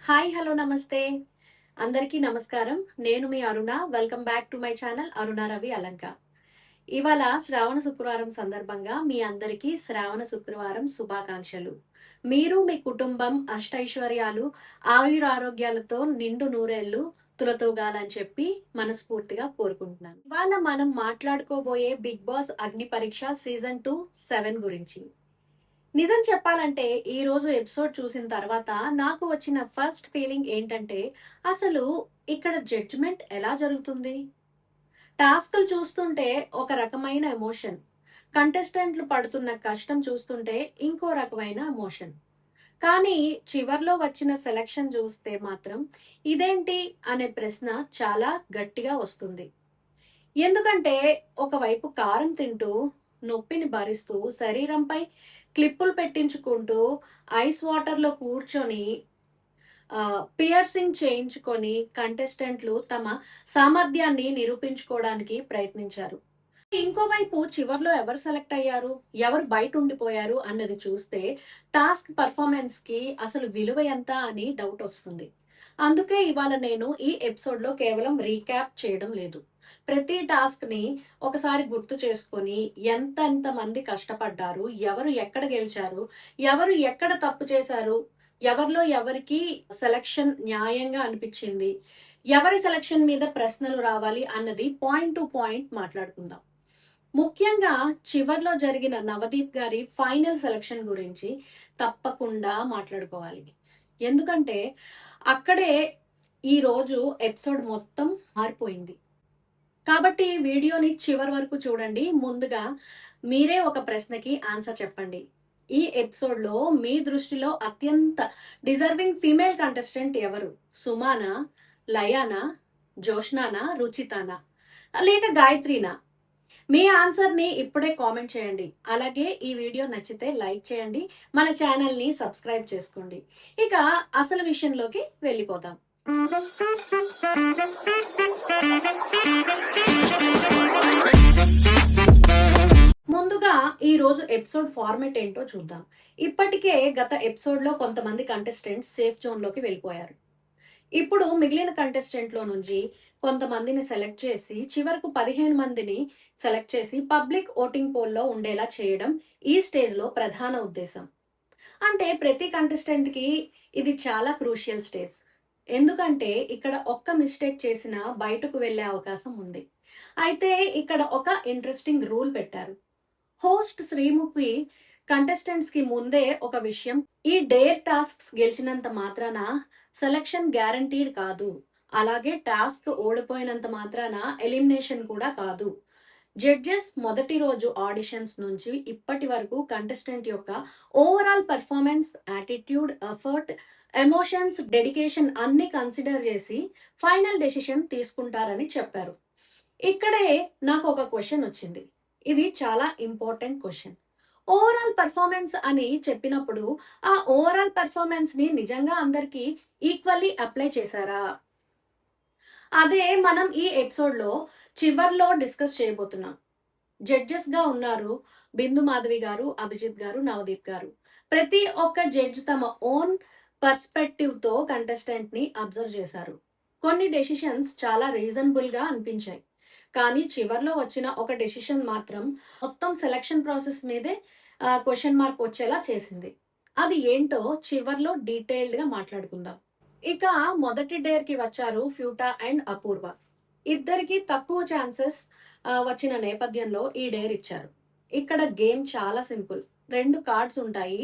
Hi hello నమస్తే అందరికీ నమస్కారం. నేను మీ Aruna. Welcome back to my channel Aruna Ravi Alanka. ఇవాళ శ్రావణ శుక్రవారం సందర్భంగా మీ అందరికీ శ్రావణ శుక్రవారం శుభాకాంక్షలు. మీరు మీ కుటుంబం అష్టైశ్వర్యాలు ఆయురారోగ్యాలతో నిండు నూరేళ్లు తులతూగాలని చెప్పి మనస్ఫూర్తిగా కోరుకుంటున్నాను. ఇవాళ మనం మాట్లాడుకోబోయే బిగ్ బాస్ అగ్ని పరీక్ష సీజన్ 2 7 గురించి. నిజం చెప్పాలంటే ఈ రోజు ఎపిసోడ్ చూసిన తర్వాత నాకు వచ్చిన ఫస్ట్ ఫీలింగ్ ఏంటంటే, అసలు ఇక్కడ జడ్జిమెంట్ ఎలా జరుగుతుంది? టాస్క్లు చూస్తుంటే ఒక రకమైన ఎమోషన్, కంటెస్టెంట్లు పడుతున్న కష్టం చూస్తుంటే ఇంకో రకమైన ఎమోషన్. కానీ చివర్లో వచ్చిన సెలక్షన్ చూస్తే మాత్రం ఇదేంటి అనే ప్రశ్న చాలా గట్టిగా వస్తుంది. ఎందుకంటే ఒకవైపు కారం తింటూ నొప్పిని భరిస్తూ శరీరంపై క్లిప్పులు పెట్టించుకుంటూ ఐస్ వాటర్లో కూర్చొని పియర్సింగ్ చేయించుకొని కంటెస్టెంట్లు తమ సామర్థ్యాన్ని నిరూపించుకోవడానికి ప్రయత్నించారు. ఇంకోవైపు చివర్లో ఎవరు సెలెక్ట్ అయ్యారు, ఎవరు బయట ఉండిపోయారు అన్నది చూస్తే టాస్క్ పర్ఫార్మెన్స్ కి అసలు విలువ ఎంత అని డౌట్ వస్తుంది. అందుకే ఇవాళ నేను ఈ ఎపిసోడ్ లో కేవలం రీక్యాప్ చేయడం లేదు, ప్రతి టాస్క్ ని ఒకసారి గుర్తు చేసుకొని ఎంత మంది కష్టపడ్డారు, ఎవరు ఎక్కడ గెలిచారు, ఎవరు ఎక్కడ తప్పు చేశారు, ఎవరిలో ఎవరికి సెలక్షన్ న్యాయంగా అనిపించింది, ఎవరి సెలక్షన్ మీద ప్రశ్నలు రావాలి అన్నది పాయింట్ టు పాయింట్ మాట్లాడుకుందాం. ముఖ్యంగా చివర్లో జరిగిన నవదీప్ గారి ఫైనల్ సెలక్షన్ గురించి తప్పకుండా మాట్లాడుకోవాలి. ఎందుకంటే అక్కడే ఈ రోజు ఎపిసోడ్ మొత్తం మారిపోయింది. కాబట్టి వీడియోని చివరి వరకు చూడండి. ముందుగా మీరే ఒక ప్రశ్నకి ఆన్సర్ చెప్పండి. ఈ ఎపిసోడ్ లో మీ దృష్టిలో అత్యంత డిజర్వింగ్ ఫీమేల్ కంటెస్టెంట్ ఎవరు? సుమానా, లయానా, జోష్నానా, రుచితానా, లేక గాయత్రీనా? మీ ఆన్సర్ ని ఇప్పుడే కామెంట్ చేయండి. అలాగే ఈ వీడియో నచ్చితే లైక్ చేయండి, మన ఛానల్ ని సబ్స్క్రైబ్ చేసుకోండి. ఇక అసలు విషయంలోకి వెళ్ళిపోదాం. ముందుగా ఈ రోజు ఎపిసోడ్ ఫార్మెట్ ఏంటో చూద్దాం. ఇప్పటికే గత ఎపిసోడ్ లో కొంతమంది కంటెస్టెంట్స్ సేఫ్ జోన్ లోకి వెళ్ళిపోయారు. ఇప్పుడు మిగిలిన కంటెస్టెంట్ లో నుంచి కొంతమందిని సెలెక్ట్ చేసి చివరకు 15 మందిని సెలెక్ట్ చేసి పబ్లిక్ ఓటింగ్ పోల్లో ఉండేలా చేయడం ఈ స్టేజ్ లో ప్రధాన ఉద్దేశం. అంటే ప్రతి కంటెస్టెంట్ కి ఇది చాలా క్రూషియల్ స్టేజ్. ఎందుకంటే ఇక్కడ ఒక్క మిస్టేక్ చేసినా బయటకు వెళ్లే అవకాశం ఉంది. అయితే ఇక్కడ ఒక ఇంట్రెస్టింగ్ రూల్ పెట్టారు. హోస్ట్ శ్రీముఖి కంటెస్టెంట్స్ కి ముందే ఒక విషయం, ఈ డేర్ టాస్క్స్ గెలిచినంత మాత్రాన సెలక్షన్ గ్యారంటీడ్ కాదు, అలాగే టాస్క్ ఓడిపోయినంత మాత్రాన ఎలిమినేషన్ కూడా కాదు. జడ్జెస్ మొదటి రోజు ఆడిషన్స్ నుంచి ఇప్పటి వరకు కంటెస్టెంట్ యొక్క overall performance, attitude, effort, emotions, dedication అన్ని కన్సిడర్ చేసి ఫైనల్ డెసిషన్ తీసుకుంటారని చెప్పారు. ఇక్కడే నాకు ఒక క్వశ్చన్ వచ్చింది. ఇది చాలా ఇంపార్టెంట్ క్వశ్చన్. ఓవరాల్ పర్ఫార్మెన్స్ అని చెప్పినప్పుడు ఆ ఓవరాల్ పర్ఫార్మెన్స్ ని నిజంగా అందరికీ ఈక్వల్లీ అప్లై చేశారా? అదే మనం ఈ ఎపిసోడ్ లో చివర్లో డిస్కస్ చేయబోతున్నాం. జడ్జెస్ గా ఉన్నారు బిందు మాధవి గారు, అభిజిత్ గారు, నవదీప్ గారు. ప్రతి ఒక్క జడ్జ్ తమ ఓన్ పర్స్పెక్టివ్ తో కంటెస్టెంట్ ని అబ్జర్వ్ చేశారు. కొన్ని డెసిషన్స్ చాలా రీజనబుల్ గా అనిపించాయి, కానీ చివర్లో వచ్చిన ఒక డెసిషన్ మాత్రం మొత్తం సెలక్షన్ ప్రాసెస్ మీదే క్వశ్చన్ మార్క్ వచ్చేలా చేసింది. అది ఏంటో చివర్లో డీటెయిల్డ్ గా మాట్లాడుకుందాం. ఇక మొదటి డేర్ కి వచ్చారు ఫ్యూటా అండ్ అపూర్వ. ఇద్దరికి తక్కువ ఛాన్సెస్ వచ్చిన నేపథ్యంలో ఈ డేర్ ఇచ్చారు. ఇక్కడ గేమ్ చాలా సింపుల్. 2 కార్డ్స్ ఉంటాయి.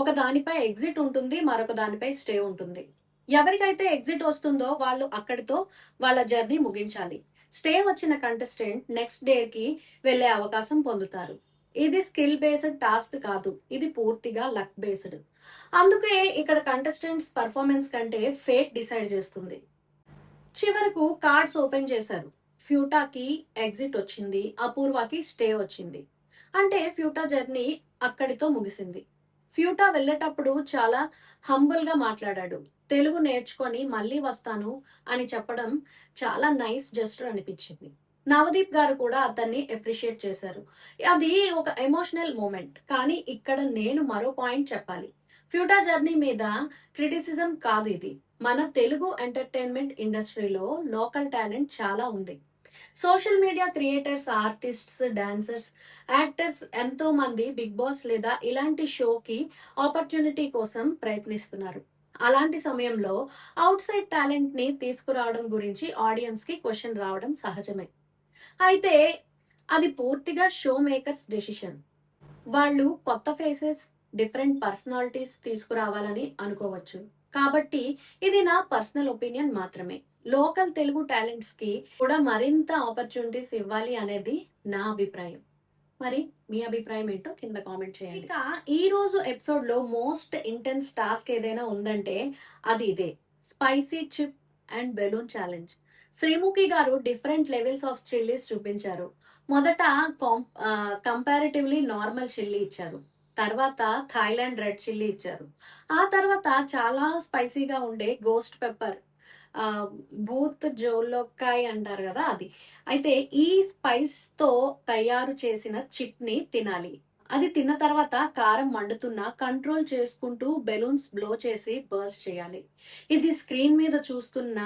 ఒక దానిపై ఎగ్జిట్ ఉంటుంది, మరొక దానిపై స్టే ఉంటుంది. ఎవరికైతే ఎగ్జిట్ వస్తుందో వాళ్ళు అక్కడితో వాళ్ళ జర్నీ ముగించాలి. స్టే వచ్చిన కంటెస్టెంట్ నెక్స్ట్ డే కి వెళ్లే అవకాశం పొందుతారు. ఇది స్కిల్ బేస్డ్ టాస్క్ కాదు, ఇది పూర్తిగా లక్ బేస్డ్. అందుకే ఇక్కడ కంటెస్టెంట్స్ పర్ఫార్మెన్స్ కంటే ఫేట్ డిసైడ్ చేస్తుంది. చివరకు కార్డ్స్ ఓపెన్ చేశారు. ఫ్యూటాకి ఎగ్జిట్ వచ్చింది, అపూర్వకి స్టే వచ్చింది. అంటే ఫ్యూటా జర్నీ అక్కడితో ముగిసింది. ఫ్యూటా వెళ్ళేటప్పుడు చాలా హంబుల్ గా మాట్లాడాడు. తెలుగు నేర్చుకొని మళ్ళీ వస్తాను అని చెప్పడం చాలా నైస్ జెస్చర్ అనిపించింది. నవదీప్ గారు కూడా అతన్ని అప్రిషియేట్ చేశారు. అది ఒక ఎమోషనల్ మూమెంట్. కానీ ఇక్కడ నేను మరో పాయింట్ చెప్పాలి. ఫ్యూటా జర్నీ మీద క్రిటిసిజం కాదు ఇది. మన తెలుగు ఎంటర్టైన్మెంట్ ఇండస్ట్రీలో లోకల్ టాలెంట్ చాలా ఉంది. Social media creators, artists, dancers, actors ఎంతో మంది బిగ్ బాస్ లేదా ఇలాంటి షోకి ఆపర్చునిటీ కోసం ప్రయత్నిస్తున్నారు. అలాంటి సమయంలో అవుట్ సైడ్ టాలెంట్ ని తీసుకురావడం గురించి ఆడియన్స్ కి క్వశ్చన్ రావడం సహజమే. అయితే అది పూర్తిగా షో మేకర్స్ డెసిషన్. వాళ్ళు కొత్త ఫేసెస్, డిఫరెంట్ పర్సనాలిటీస్ తీసుకురావాలని అనుకోవచ్చు. కాబట్టి ఇది నా పర్సనల్ ఒపీనియన్ మాత్రమే. లోకల్ తెలుగు టాలెంట్స్ కి కూడా మరింత ఆపర్చునిటీస్ ఇవ్వాలి అనేది నా అభిప్రాయం. మరి మీ అభిప్రాయం ఏంటో కింద కామెంట్ చేయండి. ఇక ఈ రోజు ఎపిసోడ్ లో మోస్ట్ ఇంటెన్స్ టాస్క్ ఏదైనా ఉందంటే అది ఇదే, spicy chip and balloon challenge. Sreemukhi గారు డిఫరెంట్ లెవెల్స్ ఆఫ్ చిల్లీస్ చూపించారు. మొదట కంపారిటివ్లీ నార్మల్ చిల్లీ ఇచ్చారు, తర్వాత థాయిలాండ్ రెడ్ చిల్లీ ఇచ్చారు, ఆ తర్వాత చాలా స్పైసీగా ఉండే గోస్ట్ పెప్పర్, బూత్ జోలోకాయ్ అంటారు కదా అది. అయితే ఈ స్పైస్ తో తయారు చేసిన చిప్ ని తినాలి. అది తిన్న తర్వాత కారం మండుతున్నా కంట్రోల్ చేసుకుంటూ బెలూన్స్ బ్లో చేసి బర్స్ట్ చేయాలి. ఇది స్క్రీన్ మీద చూస్తున్న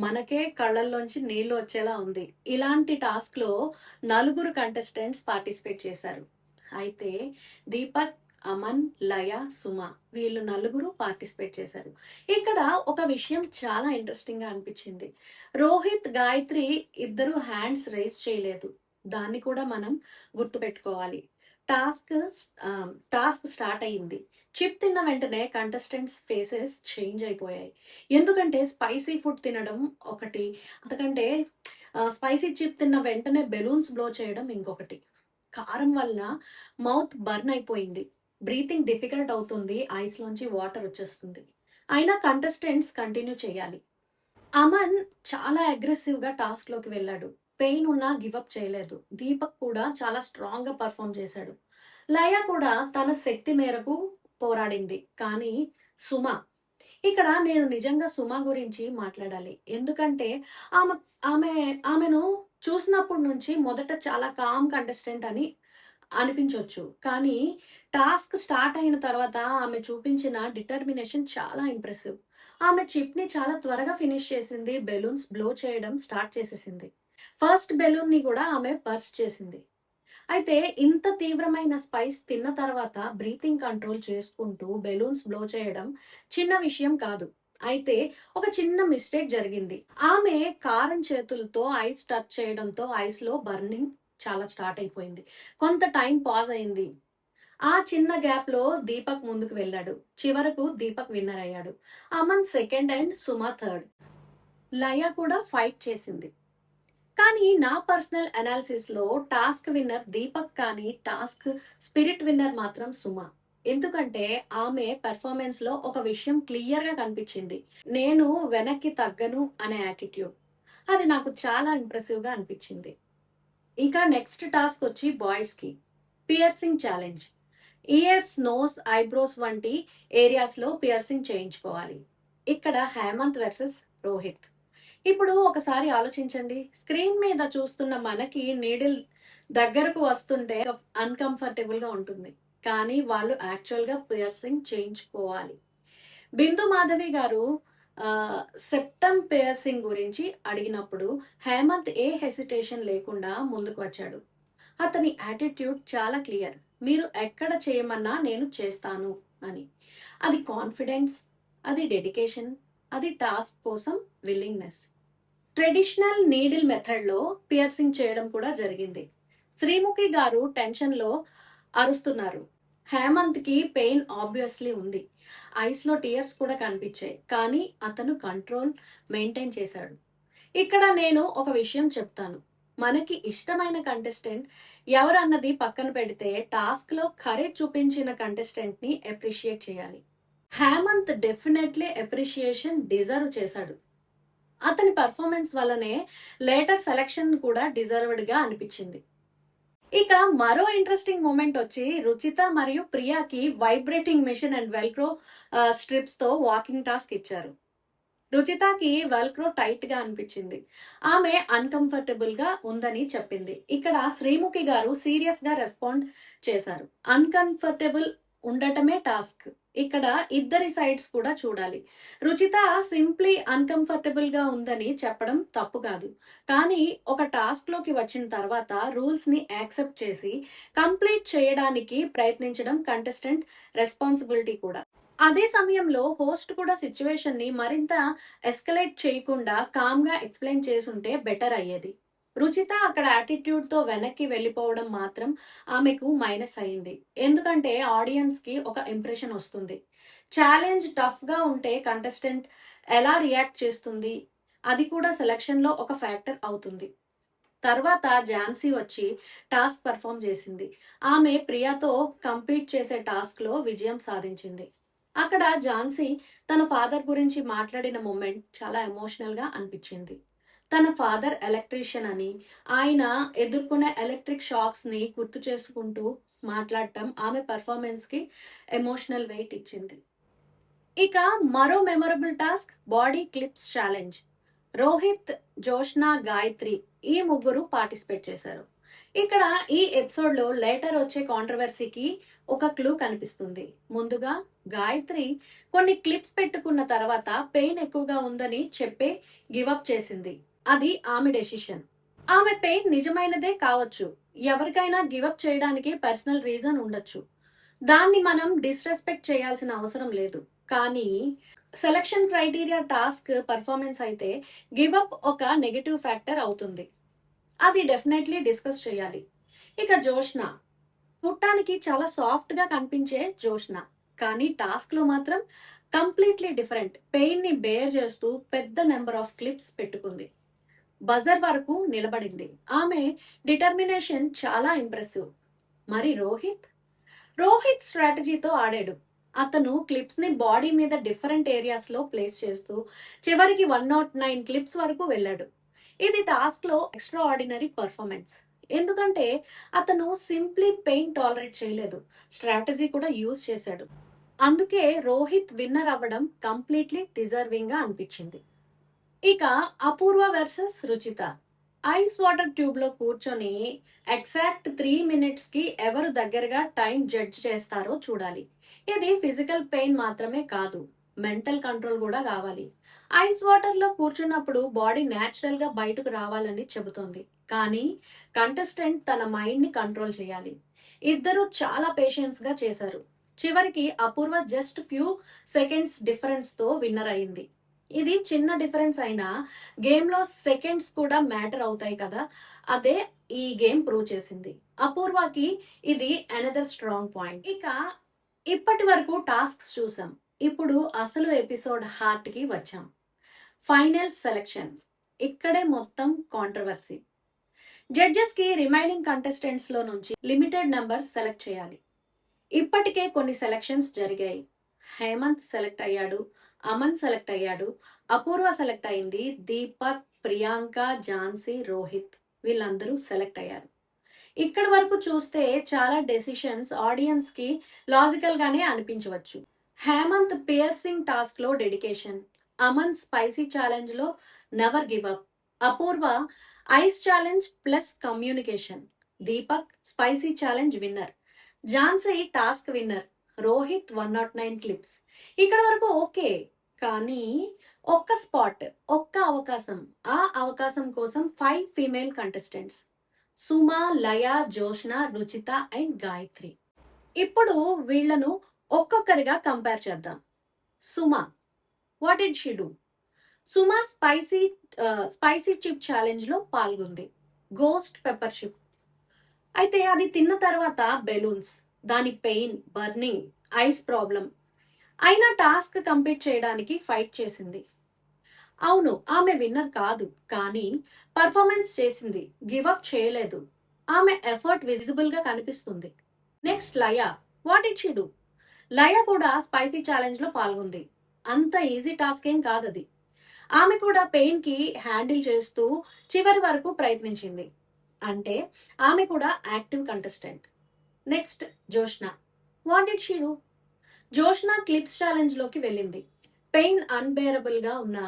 మనకే కళ్ళల్లోంచి నీళ్లు వచ్చేలా ఉంది. ఇలాంటి టాస్క్ లో 4 కంటెస్టెంట్స్ పార్టిసిపేట్ చేశారు. అయితే దీపక్, అమన్, లయ, సుమ వీళ్ళు 4 పార్టిసిపేట్ చేశారు. ఇక్కడ ఒక విషయం చాలా ఇంట్రెస్టింగ్ గా అనిపించింది. రోహిత్, గాయత్రి ఇద్దరు హ్యాండ్స్ రైజ్ చేయలేదు. దాన్ని కూడా మనం గుర్తుపెట్టుకోవాలి. టాస్క్ టాస్క్ స్టార్ట్ అయ్యింది. చిప్ తిన్న వెంటనే కంటెస్టెంట్స్ ఫేసెస్ చేంజ్ అయిపోయాయి. ఎందుకంటే స్పైసీ ఫుడ్ తినడం ఒకటి, అంతకంటే స్పైసీ చిప్ తిన్న వెంటనే బెలూన్స్ బ్లో చేయడం ఇంకొకటి. కారం వల్ల మౌత్ బర్న్ అయిపోయింది, బ్రీతింగ్ డిఫికల్ట్ అవుతుంది, ఐస్ లోంచి వాటర్ వచ్చేస్తుంది. అయినా కంటెస్టెంట్స్ కంటిన్యూ చేయాలి. అమన్ చాలా అగ్రెసివ్ గా టాస్క్ లోకి వెళ్ళాడు. పెయిన్ ఉన్నా గివప్ చేయలేదు. దీపక్ కూడా చాలా స్ట్రాంగ్ గా పర్ఫామ్ చేశాడు. లయ కూడా తన శక్తి మేరకు పోరాడింది. కానీ సుమ, ఇక్కడ నేను నిజంగా సుమ గురించి మాట్లాడాలి. ఎందుకంటే ఆమె ఆమె ఆమెను చూసినప్పటి నుంచి మొదట చాలా కామ్ కంటెస్టెంట్ అని అనిపించవచ్చు. కానీ టాస్క్ స్టార్ట్ అయిన తర్వాత ఆమె చూపించిన డిటర్మినేషన్ చాలా ఇంప్రెసివ్. ఆమె చిప్ ని చాలా త్వరగా ఫినిష్ చేసింది. బెలూన్స్ బ్లో చేయడం స్టార్ట్ చేసేసింది. ఫస్ట్ బెలూన్ ని కూడా ఆమె బర్స్ట్ చేసింది. అయితే ఇంత తీవ్రమైన స్పైస్ తిన్న తర్వాత బ్రీతింగ్ కంట్రోల్ చేసుకుంటూ బెలూన్స్ బ్లో చేయడం చిన్న విషయం కాదు. అయితే ఒక చిన్న మిస్టేక్ జరిగింది. ఆమె కారం చేతులతో ఐస్ టచ్ చేయడంతో ఐస్ లో బర్నింగ్ చాలా స్టార్ట్ అయిపోయింది. కొంత టైం పాజ్ అయింది. ఆ చిన్న గ్యాప్ లో దీపక్ ముందుకు వెళ్ళాడు. చివరకు దీపక్ విన్నర్ అయ్యాడు. Aman second and Suma third. Laya కూడా ఫైట్ చేసింది. కానీ నా పర్సనల్ అనాలిసిస్ లో టాస్క్ విన్నర్ దీపక్, కానీ టాస్క్ స్పిరిట్ విన్నర్ మాత్రం సుమ. ఎందుకంటే ఆమె పెర్ఫార్మెన్స్ లో ఒక విషయం క్లియర్ గా కనిపించింది. నేను వెనక్కి తగ్గను అనే యాటిట్యూడ్. అది నాకు చాలా ఇంప్రెసివ్ గా అనిపించింది. ఇక నెక్స్ట్ టాస్క్ వచ్చి బాయ్స్ కి piercing challenge. Ears, noses, eyebrows వంటి ఏరియాస్ లో పియర్సింగ్ చేయించుకోవాలి. ఇక్కడ హేమంత్ వర్సెస్ రోహిత్. ఇప్పుడు ఒకసారి ఆలోచించండి. స్క్రీన్ మీద చూస్తున్న మనకి నీడిల్ దగ్గరకు వస్తుంటే అన్కంఫర్టబుల్ గా ఉంటుంది. కానీ వాళ్ళు యాక్చువల్ గా పియర్సింగ్ చేయించుకోవాలి. బిందు మాధవి గారు సెప్టమ్ పియర్సింగ్ గురించి అడిగినప్పుడు హేమంత్ ఏ హెసిటేషన్ లేకుండా ముందుకు వచ్చాడు. అతని యాటిట్యూడ్ చాలా క్లియర్. మీరు ఎక్కడ చేయమన్నా నేను చేస్తాను అని. అది కాన్ఫిడెన్స్, అది డెడికేషన్, అది టాస్క్ కోసం విల్లింగ్నెస్. ట్రెడిషనల్ నీడిల్ మెథడ్ లో పియర్సింగ్ చేయడం కూడా జరిగింది. శ్రీముఖి గారు టెన్షన్ లో అరుస్తున్నారు. హేమంత్ కి పెయిన్ ఆబ్వియస్లీ ఉంది. ఐస్ లో టీయర్స్ కూడా కనిపించాయి. కానీ అతను కంట్రోల్ మెయింటైన్ చేశాడు. ఇక్కడ నేను ఒక విషయం చెప్తాను. మనకి ఇష్టమైన కంటెస్టెంట్ ఎవరన్నది పక్కన పెడితే టాస్క్ లో కరేజ్ చూపించిన కంటెస్టెంట్ ని అప్రిషియేట్ చేయాలి. హేమంత్ డెఫినెట్లీ అప్రిషియేషన్ డిజర్వ్ చేశాడు. అతని పర్ఫార్మెన్స్ వల్లనే లేటర్ సెలక్షన్ కూడా డిజర్వ్డ్ గా అనిపించింది. ఇక మరో ఇంట్రెస్టింగ్ మూమెంట్ వచ్చి రుచిత మరియు ప్రియాకి vibrating machine and velcro strips తో వాకింగ్ టాస్క్ ఇచ్చారు. రుచితకి వెల్క్రో టైట్ గా అనిపించింది. ఆమె అన్కంఫర్టబుల్ గా ఉందని చెప్పింది. ఇక్కడ శ్రీముఖి గారు సీరియస్ గా రెస్పాండ్ చేశారు. అన్కంఫర్టబుల్ ఉండటమే టాస్క్. ఇక్కడ ఇద్దరి సైడ్స్ కూడా చూడాలి. రుచిత సింప్లీ అన్‌కంఫర్టబుల్ గా ఉందని చెప్పడం తప్పు కాదు. కానీ ఒక టాస్క్ లోకి వచ్చిన తర్వాత రూల్స్ ని యాక్సెప్ట్ చేసి కంప్లీట్ చేయడానికి ప్రయత్నించడం కంటెస్టెంట్ రెస్పాన్సిబిలిటీ కూడా. అదే సమయంలో హోస్ట్ కూడా సిట్యుయేషన్ ని మరింత ఎస్కలేట్ చేయకుండా కామ్ గా ఎక్స్‌ప్లెయిన్ చేసుంటే బెటర్ అయ్యేది. రుచిత అక్కడ యాటిట్యూడ్ తో వెనక్కి వెళ్ళిపోవడం మాత్రం ఆమెకు మైనస్ అయింది. ఎందుకంటే ఆడియన్స్ కి ఒక ఇంప్రెషన్ వస్తుంది. ఛాలెంజ్ టఫ్ గా ఉంటే కంటెస్టెంట్ ఎలా రియాక్ట్ చేస్తుంది అది కూడా సెలక్షన్ లో ఒక ఫ్యాక్టర్ అవుతుంది. తర్వాత ఝాన్సీ వచ్చి టాస్క్ పర్ఫామ్ చేసింది. ఆమె ప్రియాతో కంపీట్ చేసే టాస్క్ లో విజయం సాధించింది. అక్కడ ఝాన్సీ తన ఫాదర్ గురించి మాట్లాడిన మూమెంట్ చాలా ఎమోషనల్ గా అనిపించింది. తన ఫాదర్ ఎలక్ట్రీషియన్ అని, ఆయన ఎదుర్కొనే ఎలక్ట్రిక్ షాక్స్ ని గుర్తు చేసుకుంటూ మాట్లాడటం ఆమె పెర్ఫార్మెన్స్ కి ఎమోషనల్ వెయిట్ ఇచ్చింది. ఇక మరో memorable task body clips challenge. Rohit, Joshna, Gayatri ఈ ముగ్గురు పార్టిసిపేట్ చేశారు. ఇక్కడ ఈ ఎపిసోడ్ లో లేటర్ వచ్చే కాంట్రవర్సీకి ఒక క్లూ కనిపిస్తుంది. ముందుగా గాయత్రి కొన్ని క్లిప్స్ పెట్టుకున్న తర్వాత పెయిన్ ఎక్కువగా ఉందని చెప్పే గివప్ చేసింది. అది ఆమె డెసిషన్. ఆమె పెయిన్ నిజమైనదే కావచ్చు. ఎవరికైనా గివప్ చేయడానికి పర్సనల్ రీజన్ ఉండొచ్చు. దాన్ని మనం డిస్రెస్పెక్ట్ చేయాల్సిన అవసరం లేదు. కానీ సెలక్షన్ క్రైటీరియా టాస్క్ పర్ఫార్మెన్స్ అయితే గివప్ ఒక నెగటివ్ ఫ్యాక్టర్ అవుతుంది. అది డెఫినెట్లీ డిస్కస్ చేయాలి. ఇక జోష్న, చూడటానికి చాలా సాఫ్ట్ గా కనిపించే జోష్న, కానీ టాస్క్ లో మాత్రం కంప్లీట్లీ డిఫరెంట్. పెయిన్ ని బేర్ చేస్తూ పెద్ద నెంబర్ ఆఫ్ క్లిప్స్ పెట్టుకుంది. బజర్ వరకు నిలబడింది. ఆమె డిటర్మినేషన్ చాలా ఇంప్రెసివ్. మరి రోహిత్ రోహిత్ స్ట్రాటజీతో ఆడాడు. అతను క్లిప్స్ ని బాడీ మీద డిఫరెంట్ ఏరియాస్ లో ప్లేస్ చేస్తూ చివరికి 109 క్లిప్స్ వరకు వెళ్ళాడు. ఇది టాస్క్ లో ఎక్స్ట్రా ఆర్డినరీ పర్ఫార్మెన్స్. ఎందుకంటే అతను సింప్లీ పెయిన్ టాలరేట్ చేయలేదు, స్ట్రాటజీ కూడా యూజ్ చేశాడు. అందుకే రోహిత్ విన్నర్ అవ్వడం కంప్లీట్లీ డిజర్వింగ్ గా అనిపించింది. ఇక Apoorva versus Ruchita. Ice water tube లో కూర్చొని ఎగ్జాక్ట్ 3 minutes కి ఎవరు దగ్గరగా టైం జడ్జ్ చేస్తారో చూడాలి. ఇది ఫిజికల్ పెయిన్ మాత్రమే కాదు, మెంటల్ కంట్రోల్ కూడా కావాలి. ఐస్ వాటర్ లో కూర్చున్నప్పుడు బాడీ న్యాచురల్ గా బయటకు రావాలని చెబుతోంది. కానీ కంటెస్టెంట్ తన మైండ్ ని కంట్రోల్ చేయాలి. ఇద్దరు చాలా పేషెన్స్ గా చేశారు. చివరికి అపూర్వ జస్ట్ ఫ్యూ సెకండ్స్ డిఫరెన్స్ తో విన్నర్ అయింది. ఇది చిన్న డిఫరెన్స్ అయినా గేమ్ లో సెకండ్స్ కూడా మ్యాటర్ అవుతాయి కదా, అదే ఈ గేమ్ ప్రూవ్ చేసింది. అపూర్వకి ఇది అనదర్ స్ట్రాంగ్ పాయింట్. ఇక ఇప్పటి వరకు టాస్క్స్ చూసాం. ఇప్పుడు అసలు ఎపిసోడ్ హార్ట్ కి వచ్చాం. Final selection. ఇక్కడే మొత్తం కాంట్రవర్సీ. జడ్జెస్ కి రిమైనింగ్ కంటెస్టెంట్స్ లో నుంచి లిమిటెడ్ నెంబర్ సెలెక్ట్ చేయాలి. ఇప్పటికే కొన్ని సెలెక్షన్స్ జరిగాయి. హేమంత్ సెలెక్ట్ అయ్యాడు, అమన్ సెలెక్ట్ అయ్యాడు, అపూర్వ సెలెక్ట్ అయింది, దీపక్, ప్రియాంక, ఝాన్సీ, రోహిత్ వీళ్ళందరూ సెలెక్ట్ అయ్యారు. ఇక్కడి వరకు చూస్తే చాలా డెసిషన్స్ ఆడియన్స్ కి లాజికల్ గానే అనిపించవచ్చు. హేమంత్ పియర్సింగ్ టాస్క్ లో డెడికేషన్, అమన్ స్పైసీ ఛాలెంజ్ లో never give up, Apoorva ice challenge plus communication, Deepak spicy challenge winner, Jhansi task winner, Rohit 109 clips. ఇక్కడ వరకు ఓకే. కానీ ఒక్క స్పాట్, ఒక్క అవకాశం, ఆ అవకాశం కోసం 5 female contestants: Suma, Laya, Joshna, Ruchitha and Gayathri. ఇప్పుడు వీళ్లను ఒక్కొక్కరిగా కంపేర్ చేద్దాం. Suma, what did she do? Suma spicy chip challenge లో పాల్గొంది. Ghost pepper chip. అయితే అది తిన్న తర్వాత బెలూన్స్, దాని పెయిన్, బర్నింగ్, ఐస్ ప్రాబ్లం అయినా టాస్క్ కంప్లీట్ చేయడానికి ఫైట్ చేసింది. అవును, ఆమె విన్నర్ కాదు, కానీ పర్ఫార్మెన్స్ చేసింది, గివప్ చేయలేదు. ఆమె ఎఫర్ట్ విజిబుల్ గా కనిపిస్తుంది. Next Laya, what did she do? Laya కూడా స్పైసీ ఛాలెంజ్ లో పాల్గొంది. అంత ఈజీ టాస్క్ ఏం కాదది. ఆమె కూడా పెయిన్ కి హ్యాండిల్ చేస్తూ చివరి వరకు ప్రయత్నించింది. అంటే ఆమె కూడా active contestant. Next Joshna, what did she do? Joshna clips challenge లోకి వెళ్ళింది. పెయిన్ అన్బేరబుల్ గా ఉన్న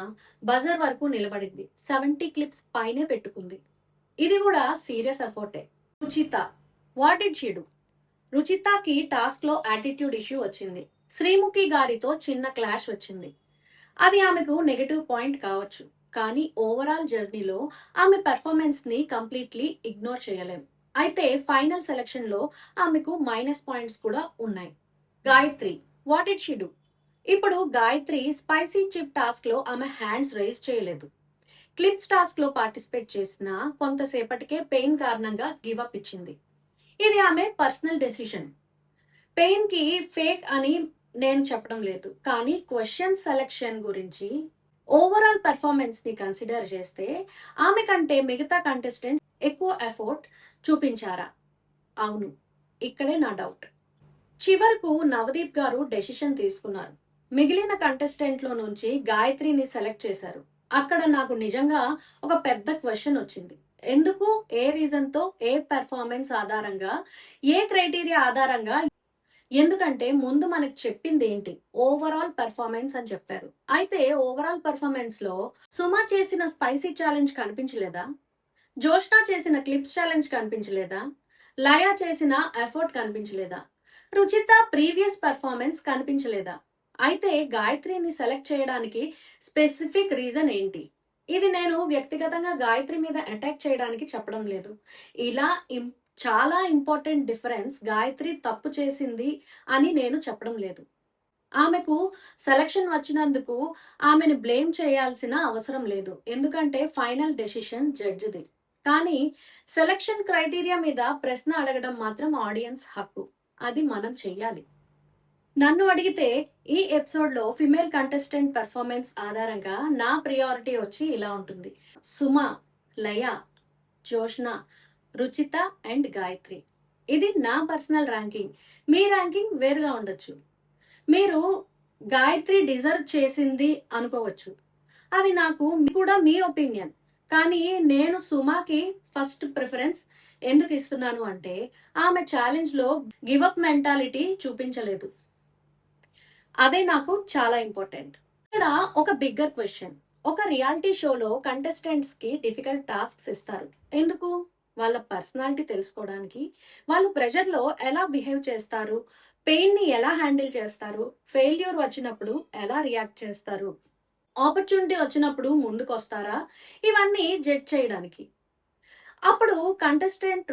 బజర్ వరకు నిలబడింది. 70 క్లిప్స్ పైనే పెట్టుకుంది. ఇది కూడా సీరియస్ ఎఫర్టే. Ruchita, what did she do? రుచితకి టాస్క్ లో యాటిట్యూడ్ ఇష్యూ వచ్చింది. శ్రీముఖి గారితో చిన్న క్లాష్ వచ్చింది. అది ఆమెకు నెగెటివ్ పాయింట్ కావచ్చు. కానీ ఓవరాల్ జర్నీలో ఆమె పెర్ఫార్మెన్స్ ని కంప్లీట్లీ ఇగ్నోర్ చేయలేం. అయితే ఫైనల్ సెలక్షన్ లో ఆమెకు మైనస్ పాయింట్స్ కూడా ఉన్నాయి. Gayatri, what did she do? ఇప్పుడు గాయత్రి స్పైసీ చిప్ టాస్క్ లో ఆమె హ్యాండ్స్ రైజ్ చేయలేదు. క్లిప్స్ టాస్క్ లో పార్టిసిపేట్ చేసిన కొంతసేపటికే పెయిన్ కారణంగా గివ్ అప్ ఇచ్చింది. ఇది ఆమె పర్సనల్ డెసిషన్. పెయిన్ కి ఫేక్ అని నేను చెప్పడం లేదు. కానీ క్వశ్చన్ సెలెక్షన్ గురించి ఓవరాల్ పెర్ఫార్మెన్స్ ని కన్సిడర్ చేస్తే ఆమె కంటే మిగతా కంటెస్టెంట్స్ ఎక్కువ ఎఫర్ట్ చూపించారా? అవును, ఇక్కడే నా డౌట్. చివరకు నవదీప్ గారు డెసిషన్ తీసుకున్నారు. మిగిలిన కంటెస్టెంట్ లో నుంచి గాయత్రిని సెలెక్ట్ చేశారు. అక్కడ నాకు నిజంగా ఒక పెద్ద క్వశ్చన్ వచ్చింది. ఎందుకు, ఏ రీజన్ తో, ఏ పెర్ఫార్మెన్స్ ఆధారంగా, ఏ క్రైటీరియా ఆధారంగా? ఎందుకంటే ముందు మనకు చెప్పింది ఏంటి, ఓవరాల్ పెర్ఫార్మెన్స్ అని చెప్పారు. అయితే ఓవరాల్ పెర్ఫార్మెన్స్ లో సుమ చేసిన స్పైసీ ఛాలెంజ్ కనిపించలేదా? జోష్నా చేసిన క్లిప్స్ ఛాలెంజ్ కనిపించలేదా? లయ చేసిన ఎఫర్ట్ కనిపించలేదా? రుచిత ప్రీవియస్ పెర్ఫార్మెన్స్ కనిపించలేదా? అయితే గాయత్రిని సెలెక్ట్ చేయడానికి స్పెసిఫిక్ రీజన్ ఏంటి? ఇది నేను వ్యక్తిగతంగా గాయత్రి మీద అటాక్ చేయడానికి చెప్పడం లేదు. ఇలా చాలా ఇంపార్టెంట్ డిఫరెన్స్, గాయత్రి తప్పు చేసింది అని నేను చెప్పడం లేదు. ఆమెకు సెలక్షన్ వచ్చినందుకు ఆమెను బ్లేమ్ చేయాల్సిన అవసరం లేదు. ఎందుకంటే ఫైనల్ డెసిషన్ జడ్జిది. కానీ సెలక్షన్ క్రైటీరియా మీద ప్రశ్న అడగడం మాత్రం ఆడియన్స్ హక్కు. అది మనం చెయ్యాలి. నన్ను అడిగితే ఈ ఎపిసోడ్ లో ఫిమేల్ కంటెస్టెంట్ పెర్ఫార్మెన్స్ ఆధారంగా నా ప్రియారిటీ వచ్చి ఇలా ఉంటుంది: సుమ, లయ, జోష్న, రుచిత అండ్ గాయత్రి. ఇది నా పర్సనల్ ర్యాంకింగ్. మీ ర్యాంకింగ్ వేరుగా ఉండొచ్చు. మీరు గాయత్రి డిజర్వ్ చేసింది అనుకోవచ్చు. అది నాకు కూడా మీ ఒపీనియన్. కానీ నేను సుమాకి ఫస్ట్ ప్రిఫరెన్స్ ఎందుకు ఇస్తున్నాను అంటే ఆమె ఛాలెంజ్ లో గివప్ మెంటాలిటీ చూపించలేదు. అదే నాకు చాలా ఇంపార్టెంట్. ఇక్కడ ఒక బిగ్గర్ క్వశ్చన్. ఒక రియాలిటీ షోలో కంటెస్టెంట్స్ కి డిఫికల్ట్ టాస్క్స్ ఇస్తారు. ఎందుకు? వాళ్ళ పర్సనాలిటీ తెలుసుకోవడానికి. వాళ్ళు ప్రెషర్ లో ఎలా బిహేవ్ చేస్తారు, పెయిన్ ని ఎలా హ్యాండిల్ చేస్తారు, ఫెయిల్యూర్ వచ్చినప్పుడు ఎలా రియాక్ట్ చేస్తారు, ఆపర్చునిటీ వచ్చినప్పుడు ముందుకు వస్తారా, ఇవన్నీ జడ్జ్ చేయడానికి. అప్పుడు కంటెస్టెంట్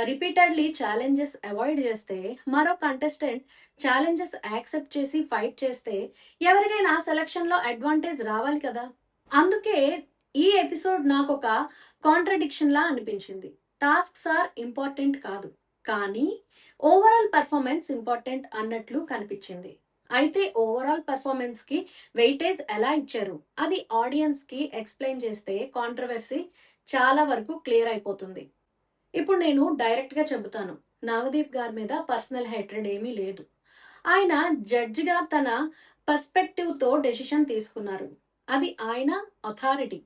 రిపీటెడ్లీ ఛాలెంజెస్ అవాయిడ్ చేస్తే, మరో కంటెస్టెంట్ ఛాలెంజెస్ యాక్సెప్ట్ చేసి ఫైట్ చేస్తే ఎవరికైనా సెలక్షన్ లో అడ్వాంటేజ్ రావాలి కదా. అందుకే ఈ ఎపిసోడ్ నాకు ఒక కాంట్రడిక్షన్ లా అనిపించింది. టాస్క్స్ ఆర్ ఇంపార్టెంట్ కాదు, కానీ ఓవరాల్ పెర్ఫార్మెన్స్ ఇంపార్టెంట్ అన్నట్లు కనిపించింది. అయితే ఓవరాల్ పెర్ఫార్మెన్స్ కి వెయిటేజ్ ఎలా ఇచ్చారు అది ఆడియన్స్ కి ఎక్స్ప్లెయిన్ చేస్తే కాంట్రవర్సీ చాలా వరకు క్లియర్ అయిపోతుంది. ఇప్పుడు నేను డైరెక్ట్ గా చెబుతాను, నవదీప్ గారి మీద పర్సనల్ హేట్రెడ్ ఏమీ లేదు. ఆయన జడ్జి గా తన పర్స్పెక్టివ్ తో డెసిషన్ తీసుకున్నారు. అది ఆయన అథారిటీ.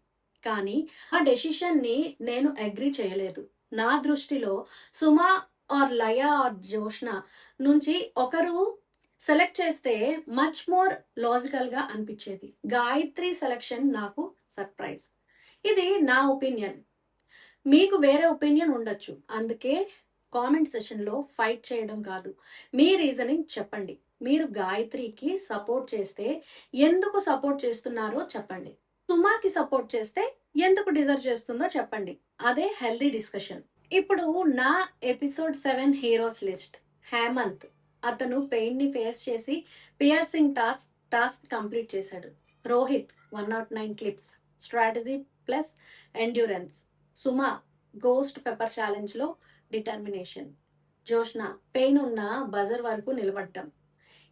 కానీ ఆ డెసిషన్ ని నేను అగ్రీ చేయలేదు. నా దృష్టిలో సుమా ఆర్ లయ ఆర్ జోష్న నుంచి ఒకరు సెలెక్ట్ చేస్తే మచ్ మోర్ లాజికల్ గా అనిపించేది. గాయత్రి సెలెక్షన్ నాకు సర్ప్రైజ్. ఇది నా ఒపీనియన్. మీకు వేరే ఒపీనియన్ ఉండొచ్చు. అందుకే కామెంట్ సెషన్ లో ఫైట్ చేయడం కాదు, మీ రీజనింగ్ చెప్పండి. మీరు గాయత్రికి సపోర్ట్ చేస్తే ఎందుకు సపోర్ట్ చేస్తున్నారో చెప్పండి. సుమాకి సపోర్ట్ చేస్తే ఎందుకు డిజర్వ్ చేస్తుందో చెప్పండి. అదే హెల్దీ డిస్కషన్. ఇప్పుడు నా ఎపిసోడ్ 7 హీరోస్ లిస్ట్. హేమంత్, అతను పెయిన్ ని ఫేస్ చేసి పియర్సింగ్ టాస్క్ కంప్లీట్ చేశాడు. Rohit 109 clips, strategy plus endurance. Suma, ghost pepper challenge లో డిటర్మినేషన్. జోష్న, పెయిన్ ఉన్న బజర్ వరకు నిలబడ్డం.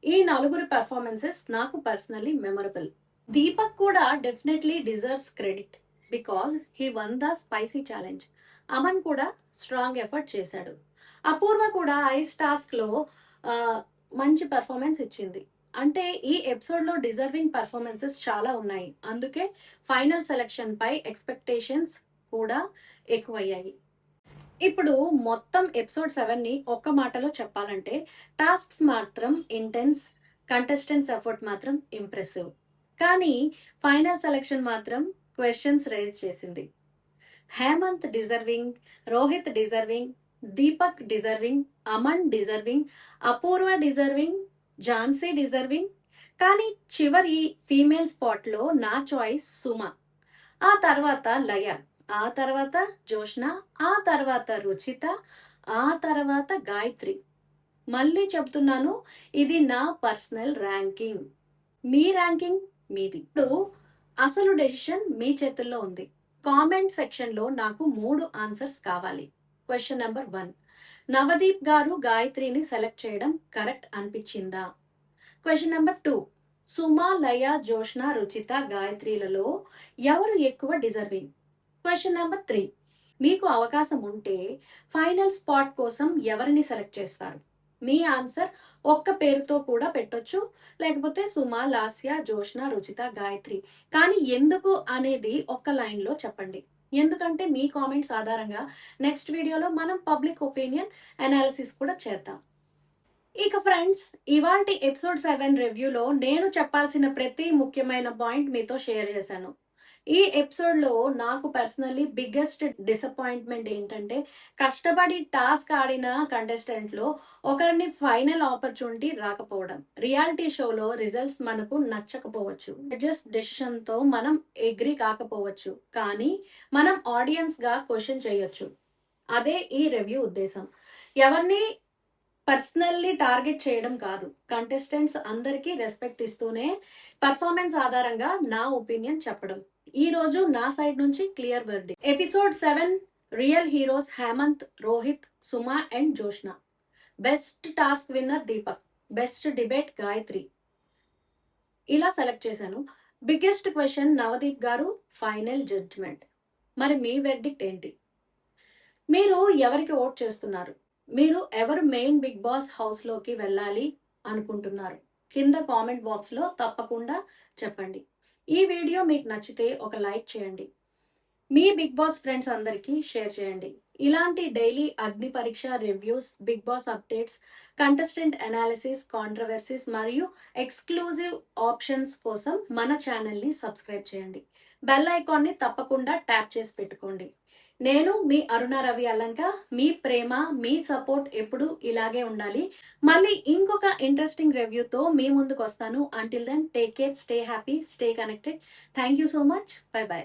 ఈ నలుగురి పెర్ఫార్మెన్సెస్ నాకు పర్సనలీ మెమరబుల్. దీపక్ కూడా definitely deserves credit because he won the spicy challenge. Aman కూడా స్ట్రాంగ్ ఎఫర్ట్ చేశాడు. అపూర్వ కూడా ఐస్ టాస్క్ లో మంచి పెర్ఫార్మెన్స్ ఇచ్చింది. అంటే ఈ ఎపిసోడ్ లో డిజర్వింగ్ పెర్ఫార్మెన్సెస్ చాలా ఉన్నాయి. అందుకే ఫైనల్ సెలెక్షన్ పై ఎక్స్పెక్టేషన్స్ కూడా ఎక్కువయ్యాయి. ఇప్పుడు మొత్తం ఎపిసోడ్ 7 ని ఒక్క మాటలో చెప్పాలంటే టాస్క్స్ మాత్రం ఇంటెన్స్, కంటెస్టెంట్స్ ఎఫర్ట్ మాత్రం ఇంప్రెసివ్. కానీ ఫైనల్ సెలెక్షన్ మాత్రం క్వశ్చన్స్ రైజ్ చేసింది. Hemanth deserving, Rohit deserving, Deepak deserving, Aman deserving, Apoorva deserving, Jhansi deserving. కానీ చివరి ఫీమేల్ స్పాట్లో నా చాయిస్ సుమ. ఆ తర్వాత లయ, ఆ తర్వాత జోష్న, ఆ తర్వాత రుచిత, ఆ తర్వాత గాయత్రి. మళ్ళీ చెప్తున్నాను, ఇది నా పర్సనల్ ర్యాంకింగ్. మీ ర్యాంకింగ్ మీది. ఇప్పుడు అసలు డెసిషన్ మీ చేతుల్లో ఉంది. కామెంట్ సెక్షన్లో నాకు 3 ఆన్సర్స్ కావాలి. క్వశ్చన్ నెంబర్ 1, నవదీప్ గారు గాయత్రిని సెలెక్ట్ చేయడం కరెక్ట్ అనిపించిందా? క్వశ్చన్ నెంబర్ 2, సుమ, లయ, జోష్న, రుచిత, గాయత్రిలలో ఎవరు ఎక్కువ డిజర్వింగ్? క్వశ్చన్ నెంబర్ 3, మీకు అవకాశం ఉంటే ఫైనల్ స్పాట్ కోసం ఎవరిని సెలెక్ట్ చేస్తారు? మీ ఆన్సర్ ఒక్క పేరుతో కూడా పెట్టొచ్చు, లేకపోతే సుమ, లాస్య, జోష్న, రుచిత, గాయత్రి. కానీ ఎందుకు అనేది ఒక్క లైన్లో చెప్పండి. ఎందుకంటే మీ కామెంట్స్ ఆధారంగా నెక్స్ట్ వీడియోలో మనం పబ్లిక్ ఒపీనియన్ అనాలిసిస్ కూడా చేద్దాం. ఇక ఫ్రెండ్స్, ఇవాల్టి ఎపిసోడ్ 7 రివ్యూలో నేను చెప్పాల్సిన ప్రతి ముఖ్యమైన పాయింట్ మీతో షేర్ చేశాను. ఈ ఎపిసోడ్లో నాకు పర్సనల్లీ బిగ్గెస్ట్ డిసప్పాయింట్మెంట్ ఏంటంటే, కష్టపడి టాస్క్ ఆడిన కంటెస్టెంట్లో ఒకరిని ఫైనల్ ఆపర్చునిటీ రాకపోవడం. రియాలిటీ షోలో రిజల్ట్స్ మనకు నచ్చకపోవచ్చు, జడ్జెస్ డెసిషన్తో మనం అగ్రీ కాకపోవచ్చు, కానీ మనం ఆడియన్స్గా క్వశ్చన్ చేయొచ్చు. అదే ఈ రివ్యూ ఉద్దేశం. ఎవరిని పర్సనల్లీ టార్గెట్ చేయడం కాదు, కంటెస్టెంట్స్ అందరికీ రెస్పెక్ట్ ఇస్తూనే పర్ఫార్మెన్స్ ఆధారంగా నా ఒపీనియన్ చెప్పడం. ఈ రోజు నా సైడ్ నుంచి clear verdict. Episode 7 real heroes Hemanth, Rohit, Suma and Joshna. Best task winner Deepak, best debate Gayathri. ఇలా సెలెక్ట్ చేశాను. బిగ్గెస్ట్ క్వశ్చన్ నవదీప్ గారు, ఫైనల్ జడ్జ్మెంట్. మరి మీ వెర్డిక్ట్ ఏంటి? మీరు ఎవరికి ఓట్ చేస్తున్నారు? మీరు ఎవరు మెయిన్ బిగ్ బాస్ హౌస్లోకి వెళ్ళాలి అనుకుంటున్నారు? కింద కామెంట్ బాక్స్లో తప్పకుండా చెప్పండి. ఈ వీడియో మీకు నచ్చితే ఒక లైక్ చేయండి. మీ బిగ్ బాస్ ఫ్రెండ్స్ అందరికీ షేర్ చేయండి. ఇలాంటి daily Agni Pariksha reviews, Bigg Boss updates, contestant analysis, controversies మరియు ఎక్స్క్లూజివ్ ఆప్షన్స్ కోసం మన ఛానల్ని సబ్స్క్రైబ్ చేయండి. బెల్ ఐకాన్ని తప్పకుండా ట్యాప్ చేసి పెట్టుకోండి. నేను మీ అరుణ రవి అల్లంక. మీ ప్రేమ, మీ సపోర్ట్ ఎప్పుడు ఇలాగే ఉండాలి. మళ్ళీ ఇంకొక ఇంట్రెస్టింగ్ రివ్యూతో మీ ముందుకు వస్తాను. Until then take care, stay happy, stay connected. Thank you so much. Bye by.